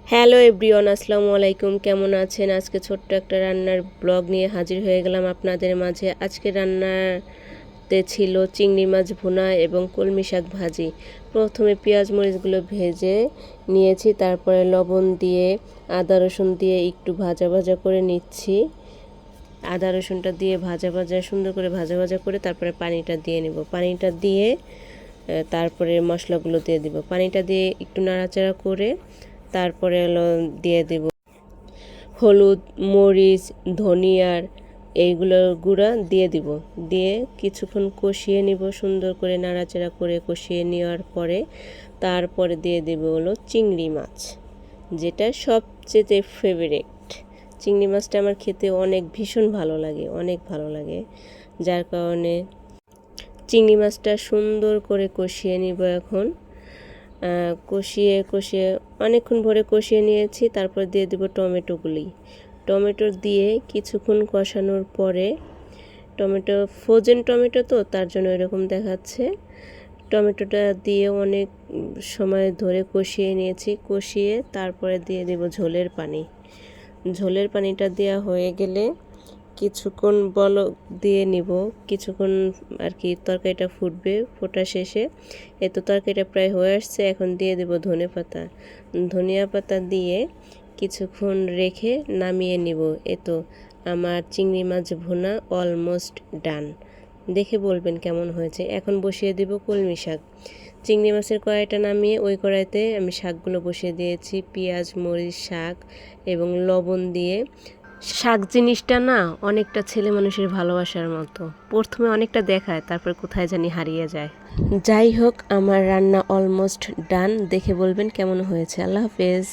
Hello everyone, আসসালামু আলাইকুম। কেমন আছেন? আজকে ছোট্ট একটা রান্নার ব্লগ নিয়ে হাজির হয়ে গেলাম আপনাদের মাঝে। আজকে রান্নাতে ছিল চিংড়ি মাছ ভুনা এবং কলমি শাক ভাজি। প্রথমে পেঁয়াজ মরিচগুলো ভেজে নিয়েছি, তারপরে লবণ দিয়ে আদা রসুন দিয়ে একটু ভাজা ভাজা করে নিচ্ছি। আদা রসুনটা দিয়ে সুন্দর করে ভাজা ভাজা করে তারপরে পানিটা দিয়ে নেব। পানিটা দিয়ে তারপরে মশলাগুলো দিয়ে দিব। পানিটা দিয়ে একটু নাড়াচাড়া করে তারপরে দিয়ে দেব হলুদ, মরিচ, ধনিয়ার এইগুলোর গুঁড়া দিয়ে দিব। দিয়ে কিছুক্ষণ কষিয়ে নিব, সুন্দর করে নাড়াচাড়া করে কষিয়ে নেওয়ার পরে তারপরে দিয়ে দেব হলো চিংড়ি মাছ, যেটা সবচেয়ে ফেভারিট। চিংড়ি মাছটা আমার খেতে ভীষণ ভালো লাগে, অনেক ভালো লাগে, যার কারণে চিংড়ি মাছটা সুন্দর করে কষিয়ে নিব। এখন কষিয়ে অনেকক্ষণ ভরে কষিয়ে নিয়েছি। তারপর দিয়ে দেব টমেটো দিয়ে কিছুক্ষণ কষানোর পরে, ফ্রোজেন টমেটো তো তার জন্য এরকম দেখাচ্ছে। টমেটোটা দিয়ে অনেক সময় ধরে কষিয়ে নিয়েছি। কষিয়ে তারপরে দিয়ে দেব ঝোলের পানিটা দেওয়া হয়ে গেলে কিছুক্ষণ বলক দিয়ে নিব। কিছুক্ষণ আর কি তরকারিটা ফুটবে, ফোটা শেষে এই তো তরকারিটা প্রায় হয়ে আসছে। এখন দিয়ে দেব ধনিয়া পাতা দিয়ে কিছুক্ষণ রেখে নামিয়ে নিব। তো আমার চিংড়ি মাছ ভুনা অলমোস্ট ডান। দেখে বলবেন কেমন হয়েছে। এখন বসিয়ে দেব কলমি শাক। চিংড়ি মাছের কড়াইটা নামিয়ে ওই কড়াইতে আমি শাকগুলো বসিয়ে দিয়েছি, পেঁয়াজ মরিচ শাক এবং লবণ দিয়ে। শাক জিনিসটা না অনেকটা ছেলে মানুষের ভালোবাসার মতো, প্রথমে অনেকটা দেখায়, তারপর কোথায় জানি হারিয়ে যায়। যাই হোক, আমার রান্না অলমোস্ট ডান। দেখে বলবেন কেমন হয়েছে। আল্লাহ হাফেজ।